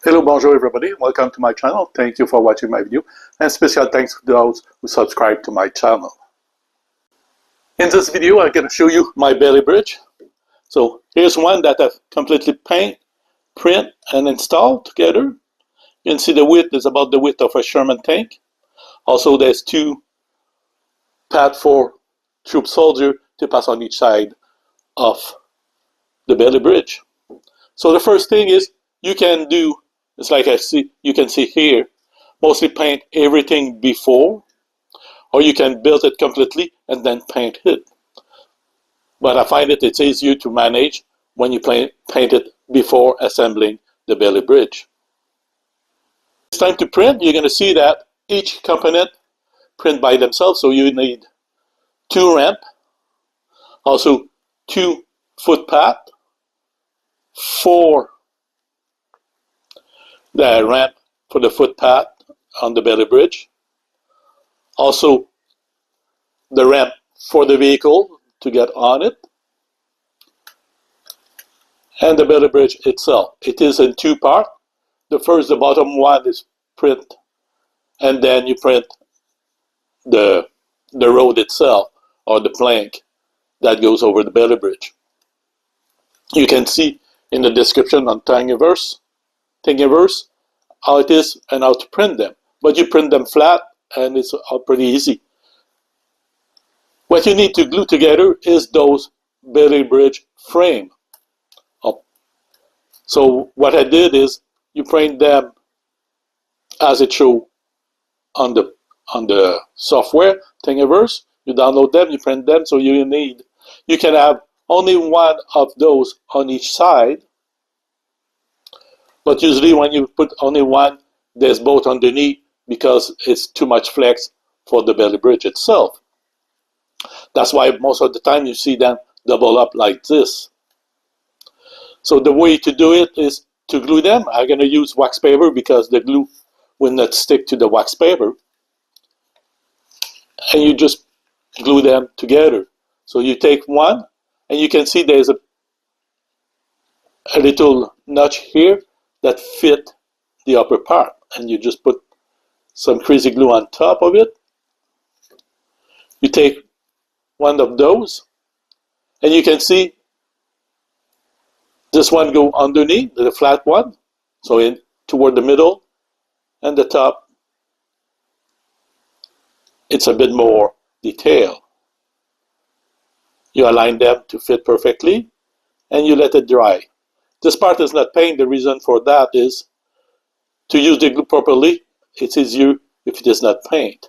Hello, bonjour everybody. Welcome to my channel. Thank you for watching my video, and special thanks to those who subscribe to my channel. In this video, I'm going to show you my belly bridge. So here's one that I've completely paint, print, and installed together. You can see the width is about the width of a Sherman tank. Also, there's two pads for troop soldier to pass on each side of the belly bridge. So the first thing is you can do, it's like you can see here, mostly paint everything before, or you can build it completely and then paint it. But I find it's easier to manage when you paint it before assembling the belly bridge. It's time to print. You're going to see that each component print by themselves, so you need 2 ramp, also 2 footpath, 4 the ramp for the footpath on the belly bridge, also the ramp for the vehicle to get on it, and the belly bridge itself. It is in 2 parts. The bottom one is print, and then you print the road itself, or the plank that goes over the belly bridge. You can see in the description on Thingiverse how it is and how to print them. But you print them flat and it's pretty easy. What you need to glue together is those belly bridge frame. So what I did is you print them as it shows on the software Thingiverse. You download them, you print them, so you can have only one of those on each side. But usually when you put only one, there's both underneath because it's too much flex for the belly bridge itself. That's why most of the time you see them double up like this. So the way to do it is to glue them. I'm going to use wax paper because the glue will not stick to the wax paper. And you just glue them together. So you take one, and you can see there's a little notch here that fit the upper part, and you just put some crazy glue on top of it. You take one of those, and you can see this one go underneath the flat one, so toward the middle, and the top it's a bit more detailed. You align them to fit perfectly, and you let it dry. This part is not paint. The reason for that is to use the glue properly, it's easier if it is not paint.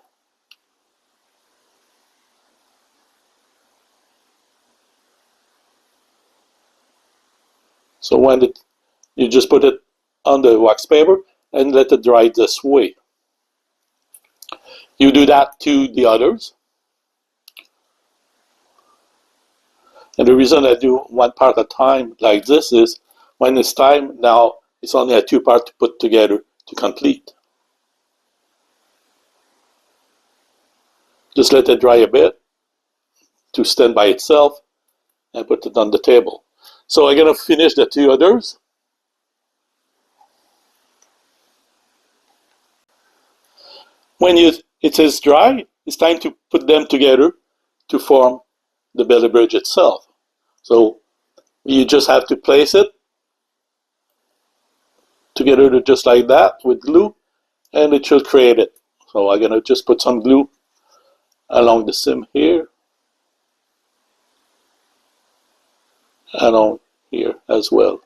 So you just put it on the wax paper and let it dry this way. You do that to the others. And the reason I do one part at a time like this is when it's time, now it's only a 2 part to put together to complete. Just let it dry a bit to stand by itself and put it on the table. So I'm going to finish the 2 others. When it is dry, it's time to put them together to form the belly bridge itself. So you just have to place it together just like that with glue, and it should create it. So I'm going to just put some glue along the seam here, and on here as well.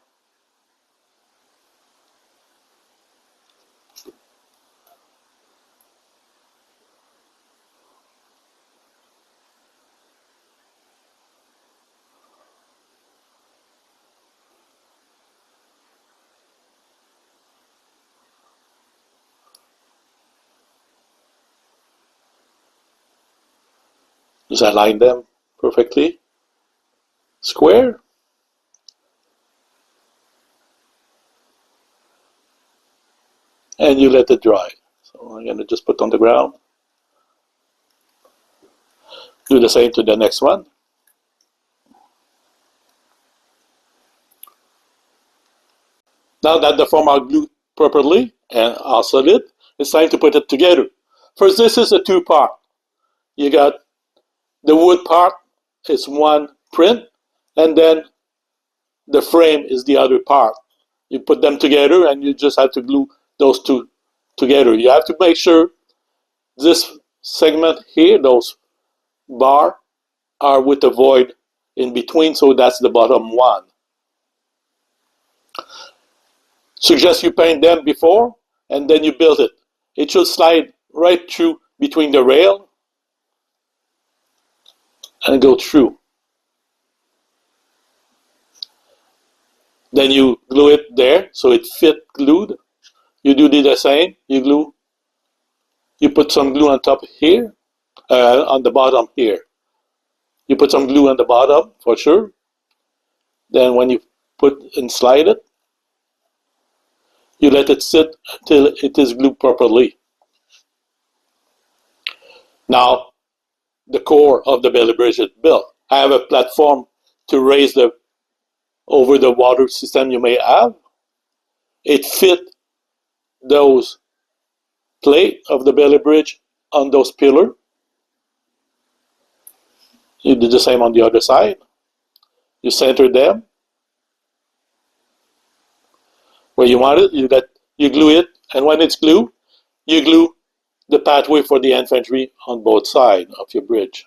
Just align them perfectly square. And you let it dry. So I'm going to just put on the ground. Do the same to the next one. Now that the form are glued properly and are solid, it's time to put it together. First, this is a two-part. You got the wood part is one print, and then the frame is the other part. You put them together and you just have to glue those two together. You have to make sure this segment here, those bar, are with a void in between, so that's the bottom one. Suggest you paint them before and then you build it. It should slide right through between the rail and go through. Then you glue it there so it fit glued. You do the same. You glue. You put some glue on top here, on the bottom here. You put some glue on the bottom for sure. Then when you put and slide it, you let it sit until it is glued properly. Now, the core of the belly bridge is built. I have a platform to raise the over the water system you may have. It fit those plate of the belly bridge on those pillars. You do the same on the other side. You center them where you want it. You glue it, and when it's glued, you glue the pathway for the infantry on both sides of your bridge.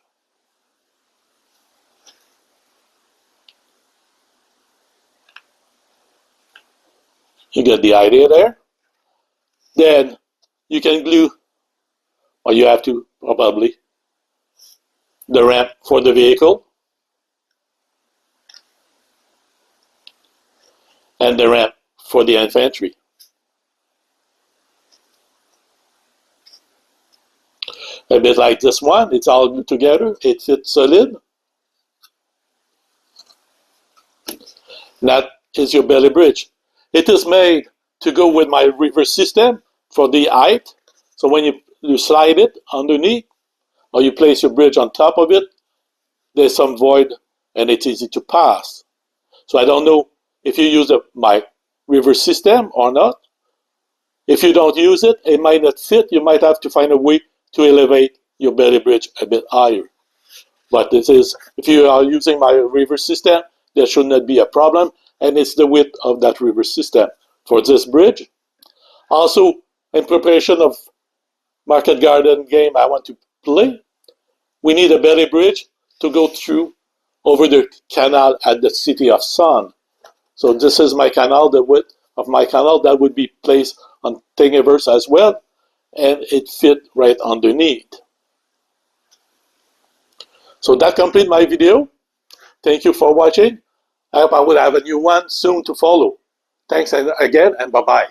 You get the idea there. Then you can glue, or you have to probably, the ramp for the vehicle and the ramp for the infantry. A bit like this one, it's all glued together, it fits solid. That is your belly bridge. It is made to go with my river system for the height. So when you slide it underneath, or you place your bridge on top of it, there's some void and it's easy to pass. So I don't know if you use my river system or not. If you don't use it, it might not fit. You might have to find a way to elevate your belly bridge a bit higher. But this is, if you are using my river system, there should not be a problem, and it's the width of that river system for this bridge. Also, in preparation of market garden game I want to play, we need a belly bridge to go through over the canal at the City of Sun. So this is my canal, the width of my canal that would be placed on Thingiverse as well, and it fit right underneath. So that completes my video. Thank you for watching. I hope I will have a new one soon to follow. Thanks again, and bye-bye.